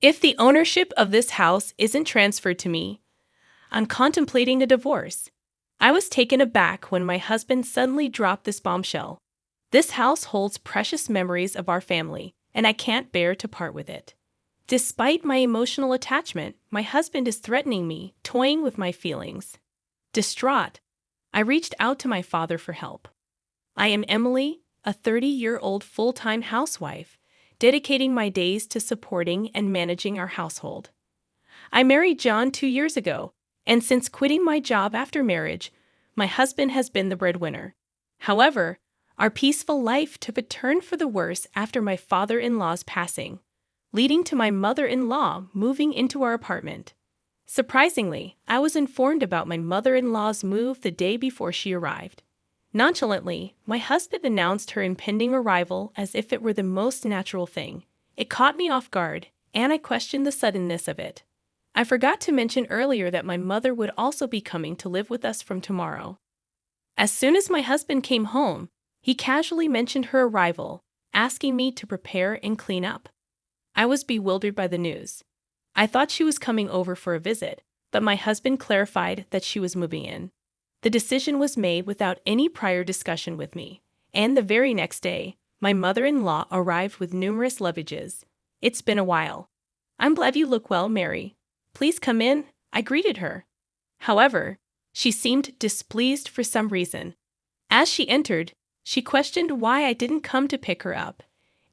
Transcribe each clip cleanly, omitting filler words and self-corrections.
If the ownership of this house isn't transferred to me, I'm contemplating a divorce. I was taken aback when my husband suddenly dropped this bombshell. This house holds precious memories of our family, and I can't bear to part with it. Despite my emotional attachment, my husband is threatening me, toying with my feelings. Distraught, I reached out to my father for help. I am Emily, a 30-year-old full-time housewife, dedicating my days to supporting and managing our household. I married John 2 years ago, and since quitting my job after marriage, my husband has been the breadwinner. However, our peaceful life took a turn for the worse after my father-in-law's passing, leading to my mother-in-law moving into our apartment. Surprisingly, I was informed about my mother-in-law's move the day before she arrived. Nonchalantly, my husband announced her impending arrival as if it were the most natural thing. It caught me off guard, and I questioned the suddenness of it. I forgot to mention earlier that my mother would also be coming to live with us from tomorrow. As soon as my husband came home, he casually mentioned her arrival, asking me to prepare and clean up. I was bewildered by the news. I thought she was coming over for a visit, but my husband clarified that she was moving in. The decision was made without any prior discussion with me, and the very next day, my mother-in-law arrived with numerous luggages. It's been a while. I'm glad you look well, Mary. Please come in, I greeted her. However, she seemed displeased for some reason. As she entered, she questioned why I didn't come to pick her up,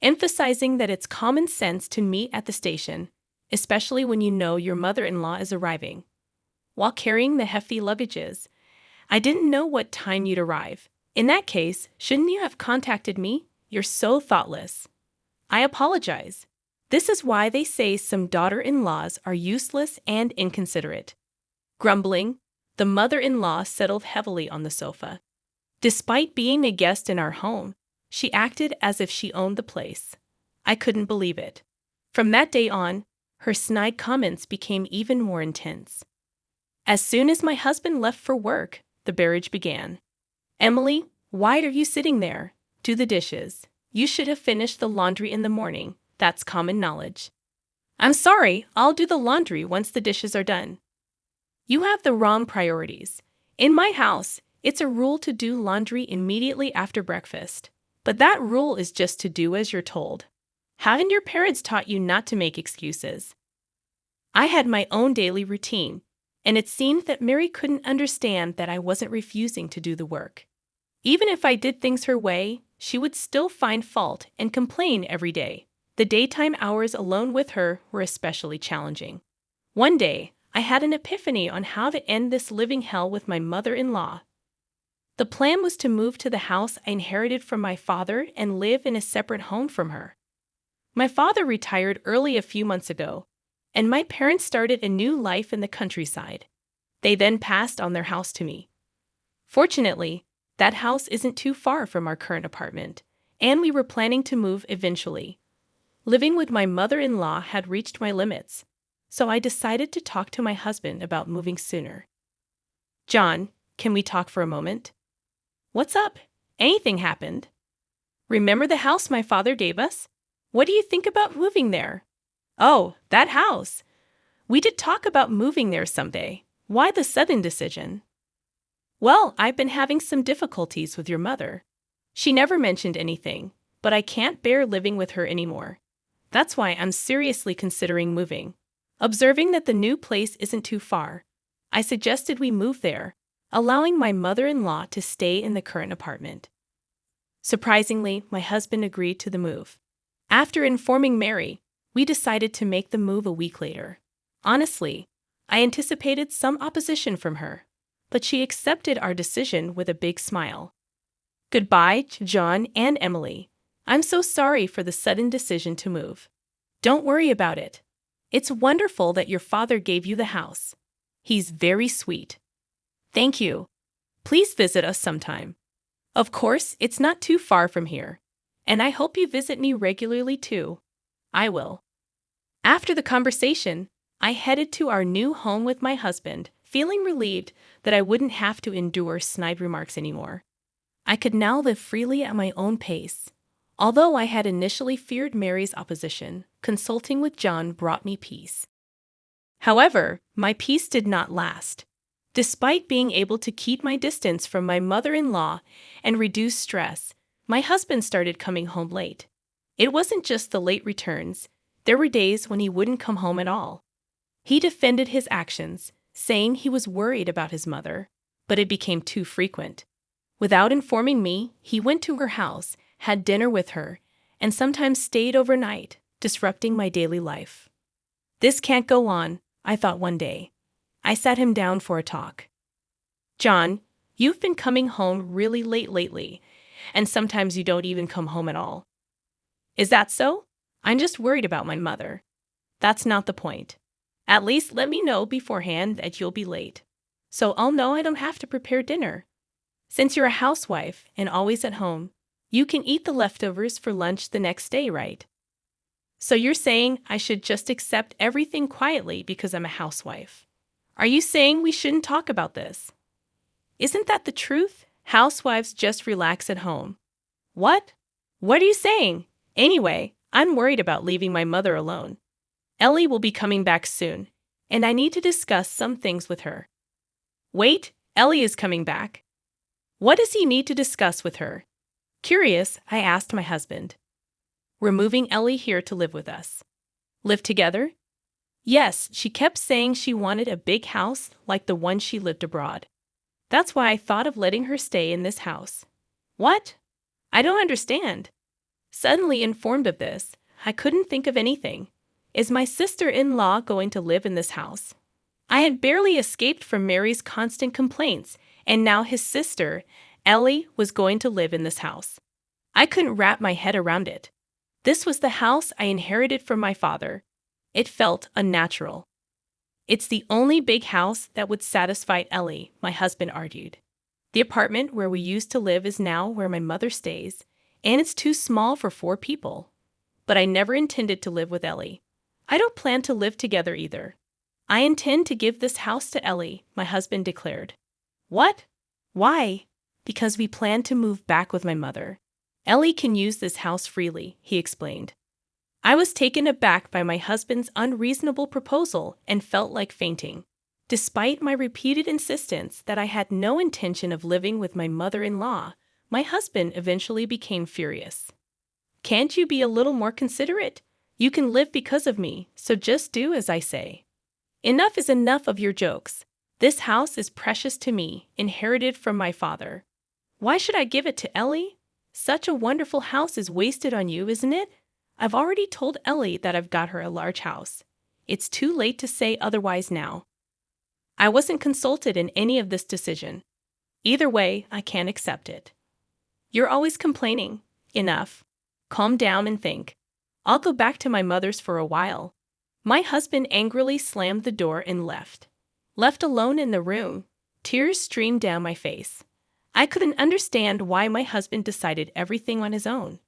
emphasizing that it's common sense to meet at the station, especially when you know your mother-in-law is arriving. While carrying the hefty luggages, I didn't know what time you'd arrive. In that case, shouldn't you have contacted me? You're so thoughtless. I apologize. This is why they say some daughter-in-laws are useless and inconsiderate. Grumbling, the mother-in-law settled heavily on the sofa. Despite being a guest in our home, she acted as if she owned the place. I couldn't believe it. From that day on, her snide comments became even more intense. As soon as my husband left for work, the barrage began. Emily, why are you sitting there? Do the dishes. You should have finished the laundry in the morning. That's common knowledge. I'm sorry, I'll do the laundry once the dishes are done. You have the wrong priorities. In my house, it's a rule to do laundry immediately after breakfast. But that rule is just to do as you're told. Haven't your parents taught you not to make excuses? I had my own daily routine, and it seemed that Mary couldn't understand that I wasn't refusing to do the work. Even if I did things her way, she would still find fault and complain every day. The daytime hours alone with her were especially challenging. One day, I had an epiphany on how to end this living hell with my mother-in-law. The plan was to move to the house I inherited from my father and live in a separate home from her. My father retired early a few months ago, and my parents started a new life in the countryside. They then passed on their house to me. Fortunately, that house isn't too far from our current apartment, and we were planning to move eventually. Living with my mother-in-law had reached my limits, so I decided to talk to my husband about moving sooner. John, can we talk for a moment? What's up? Anything happened? Remember the house my father gave us? What do you think about moving there? Oh, that house. We did talk about moving there someday. Why the sudden decision? Well, I've been having some difficulties with your mother. She never mentioned anything, but I can't bear living with her anymore. That's why I'm seriously considering moving. Observing that the new place isn't too far, I suggested we move there, allowing my mother-in-law to stay in the current apartment. Surprisingly, my husband agreed to the move. After informing Mary, we decided to make the move a week later. Honestly, I anticipated some opposition from her, but she accepted our decision with a big smile. Goodbye, John and Emily. I'm so sorry for the sudden decision to move. Don't worry about it. It's wonderful that your father gave you the house. He's very sweet. Thank you. Please visit us sometime. Of course, it's not too far from here, and I hope you visit me regularly too. I will. After the conversation, I headed to our new home with my husband, feeling relieved that I wouldn't have to endure snide remarks anymore. I could now live freely at my own pace. Although I had initially feared Mary's opposition, consulting with John brought me peace. However, my peace did not last. Despite being able to keep my distance from my mother-in-law and reduce stress, my husband started coming home late. It wasn't just the late returns. There were days when he wouldn't come home at all. He defended his actions, saying he was worried about his mother, but it became too frequent. Without informing me, he went to her house, had dinner with her, and sometimes stayed overnight, disrupting my daily life. This can't go on, I thought one day. I sat him down for a talk. John, you've been coming home really late lately, and sometimes you don't even come home at all. Is that so? I'm just worried about my mother. That's not the point. At least let me know beforehand that you'll be late, so I'll know I don't have to prepare dinner. Since you're a housewife and always at home, you can eat the leftovers for lunch the next day, right? So you're saying I should just accept everything quietly because I'm a housewife? Are you saying we shouldn't talk about this? Isn't that the truth? Housewives just relax at home. What? What are you saying? Anyway, I'm worried about leaving my mother alone. Ellie will be coming back soon, and I need to discuss some things with her. Wait, Ellie is coming back. What does he need to discuss with her? Curious, I asked my husband. We're moving Ellie here to live with us. Live together? Yes, she kept saying she wanted a big house like the one she lived abroad. That's why I thought of letting her stay in this house. What? I don't understand. Suddenly informed of this, I couldn't think of anything. Is my sister-in-law going to live in this house? I had barely escaped from Mary's constant complaints, and now his sister, Ellie, was going to live in this house. I couldn't wrap my head around it. This was the house I inherited from my father. It felt unnatural. It's the only big house that would satisfy Ellie, my husband argued. The apartment where we used to live is now where my mother stays, and it's too small for 4 people. But I never intended to live with Ellie. I don't plan to live together either. I intend to give this house to Ellie, my husband declared. What? Why? Because we plan to move back with my mother. Ellie can use this house freely, he explained. I was taken aback by my husband's unreasonable proposal and felt like fainting. Despite my repeated insistence that I had no intention of living with my mother-in-law, my husband eventually became furious. Can't you be a little more considerate? You can live because of me, so just do as I say. Enough is enough of your jokes. This house is precious to me, inherited from my father. Why should I give it to Ellie? Such a wonderful house is wasted on you, isn't it? I've already told Ellie that I've got her a large house. It's too late to say otherwise now. I wasn't consulted in any of this decision. Either way, I can't accept it. You're always complaining. Enough. Calm down and think. I'll go back to my mother's for a while. My husband angrily slammed the door and left. Left alone in the room, tears streamed down my face. I couldn't understand why my husband decided everything on his own.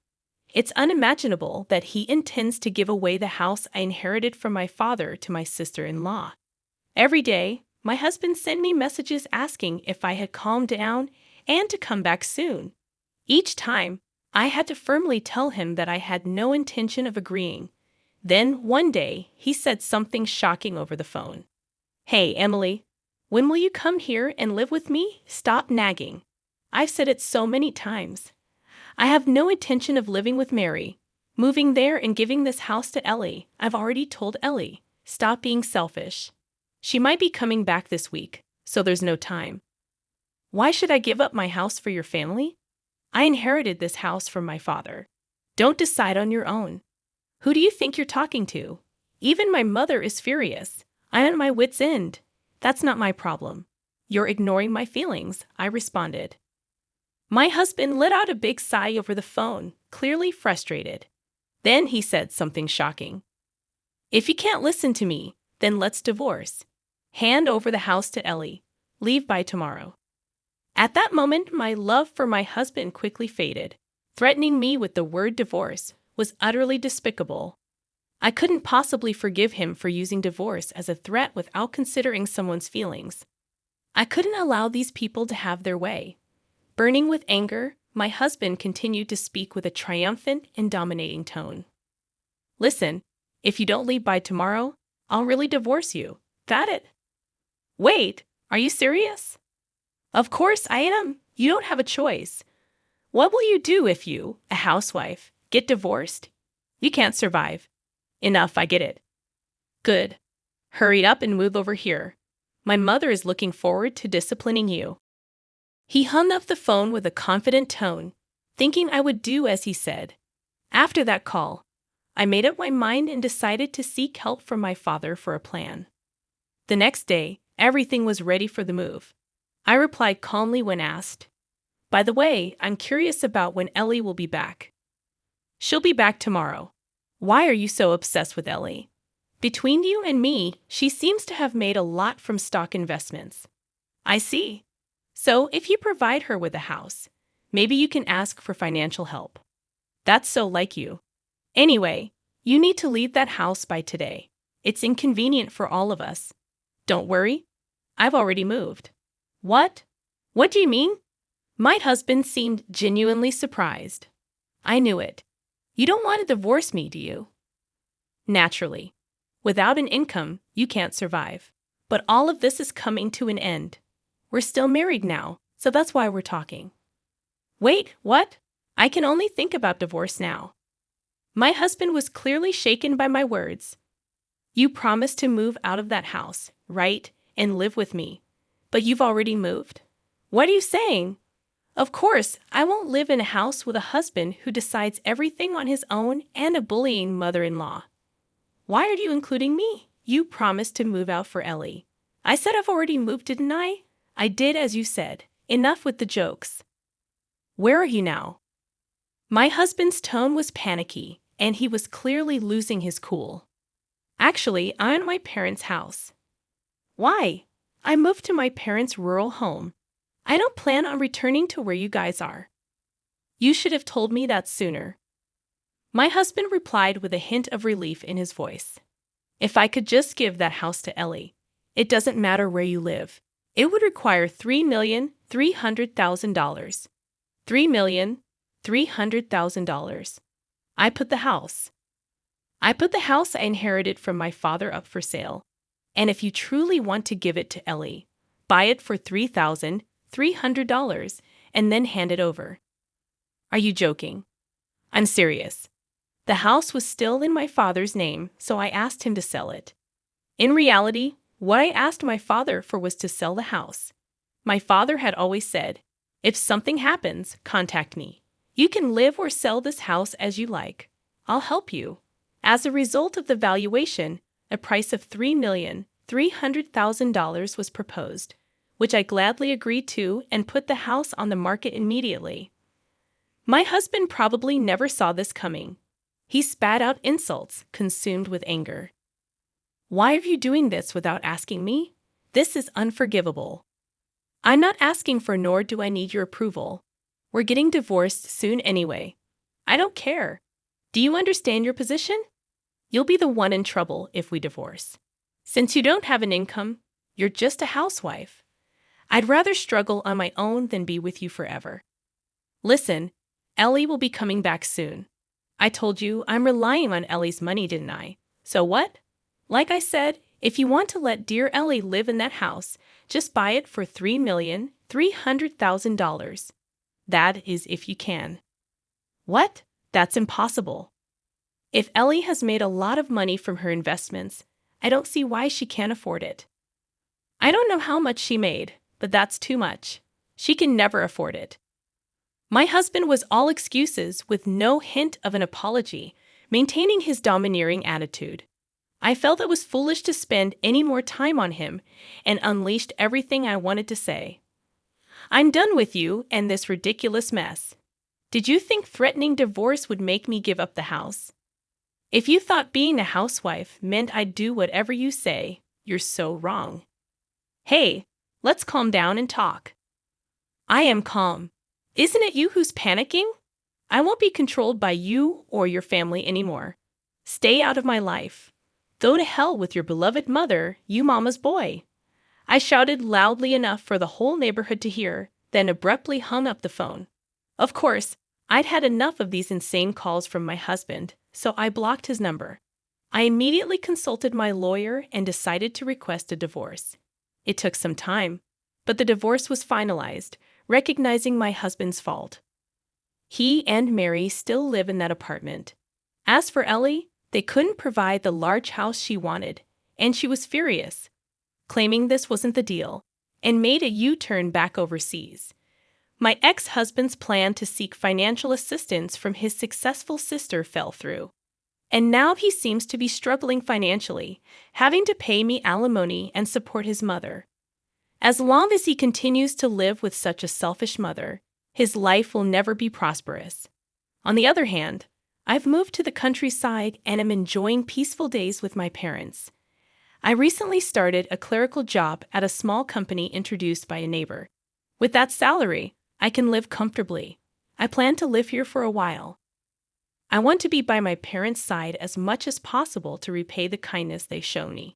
It's unimaginable that he intends to give away the house I inherited from my father to my sister-in-law. Every day, my husband sent me messages asking if I had calmed down and to come back soon. Each time, I had to firmly tell him that I had no intention of agreeing. Then, one day, he said something shocking over the phone. Hey, Emily, when will you come here and live with me? Stop nagging. I've said it so many times. I have no intention of living with Mary. Moving there and giving this house to Ellie. I've already told Ellie. Stop being selfish. She might be coming back this week, so there's no time. Why should I give up my house for your family? I inherited this house from my father. Don't decide on your own. Who do you think you're talking to? Even my mother is furious. I'm at my wit's end. That's not my problem. You're ignoring my feelings, I responded. My husband let out a big sigh over the phone, clearly frustrated. Then he said something shocking. If you can't listen to me, then let's divorce. Hand over the house to Ellie. Leave by tomorrow. At that moment, my love for my husband quickly faded. Threatening me with the word divorce was utterly despicable. I couldn't possibly forgive him for using divorce as a threat without considering someone's feelings. I couldn't allow these people to have their way. Burning with anger, My husband continued to speak with a triumphant and dominating tone. Listen, if you don't leave by tomorrow, I'll really divorce you. That it? Wait, are you serious? Of course I am. You don't have a choice. What will you do if you, a housewife, get divorced? You can't survive. Enough, I get it. Good. Hurry up and move over here. My mother is looking forward to disciplining you. He hung up the phone with a confident tone, thinking I would do as he said. After that call, I made up my mind and decided to seek help from my father for a plan. The next day, everything was ready for the move. I replied calmly when asked. By the way, I'm curious about when Ellie will be back. She'll be back tomorrow. Why are you so obsessed with Ellie? Between you and me, she seems to have made a lot from stock investments. I see. So if you provide her with a house, maybe you can ask for financial help. That's so like you. Anyway, you need to leave that house by today. It's inconvenient for all of us. Don't worry. I've already moved. What? What do you mean? My husband seemed genuinely surprised. I knew it. You don't want to divorce me, do you? Naturally. Without an income, you can't survive. But all of this is coming to an end. We're still married now, so that's why we're talking. Wait, what? I can only think about divorce now. My husband was clearly shaken by my words. You promised to move out of that house, right, and live with me. But you've already moved? What are you saying? Of course, I won't live in a house with a husband who decides everything on his own and a bullying mother-in-law. Why are you including me? You promised to move out for Ellie. I said I've already moved, didn't I? I did as you said. Enough with the jokes. Where are you now? My husband's tone was panicky, and he was clearly losing his cool. Actually, I'm at my parents' house. Why? I moved to my parents' rural home. I don't plan on returning to where you guys are. You should have told me that sooner. My husband replied with a hint of relief in his voice. If I could just give that house to Ellie, it doesn't matter where you live. It would require $3,300,000. $3,300,000. I put the house I inherited from my father up for sale. And if you truly want to give it to Ellie, buy it for $3,300 and then hand it over. Are you joking? I'm serious. The house was still in my father's name, so I asked him to sell it. In reality, what I asked my father for was to sell the house. My father had always said, if something happens, contact me. You can live or sell this house as you like. I'll help you. As a result of the valuation, a price of $3,300,000 was proposed, which I gladly agreed to and put the house on the market immediately. My husband probably never saw this coming. He spat out insults, consumed with anger. Why are you doing this without asking me? This is unforgivable. I'm not asking for nor do I need your approval. We're getting divorced soon anyway. I don't care. Do you understand your position? You'll be the one in trouble if we divorce. Since you don't have an income, you're just a housewife. I'd rather struggle on my own than be with you forever. Listen, Ellie will be coming back soon. I told you I'm relying on Ellie's money, didn't I? So what? Like I said, if you want to let dear Ellie live in that house, just buy it for $3,300,000. That is if you can. What? That's impossible. If Ellie has made a lot of money from her investments, I don't see why she can't afford it. I don't know how much she made, but that's too much. She can never afford it. My husband was all excuses with no hint of an apology, maintaining his domineering attitude. I felt it was foolish to spend any more time on him and unleashed everything I wanted to say. I'm done with you and this ridiculous mess. Did you think threatening divorce would make me give up the house? If you thought being a housewife meant I'd do whatever you say, you're so wrong. Hey, let's calm down and talk. I am calm. Isn't it you who's panicking? I won't be controlled by you or your family anymore. Stay out of my life. Go to hell with your beloved mother, you mama's boy. I shouted loudly enough for the whole neighborhood to hear, then abruptly hung up the phone. Of course, I'd had enough of these insane calls from my husband, so I blocked his number. I immediately consulted my lawyer and decided to request a divorce. It took some time, but the divorce was finalized, recognizing my husband's fault. He and Mary still live in that apartment. As for Ellie, they couldn't provide the large house she wanted, and she was furious, claiming this wasn't the deal, and made a U-turn back overseas. My ex-husband's plan to seek financial assistance from his successful sister fell through. And now he seems to be struggling financially, having to pay me alimony and support his mother. As long as he continues to live with such a selfish mother, his life will never be prosperous. On the other hand, I've moved to the countryside and am enjoying peaceful days with my parents. I recently started a clerical job at a small company introduced by a neighbor. With that salary, I can live comfortably. I plan to live here for a while. I want to be by my parents' side as much as possible to repay the kindness they show me.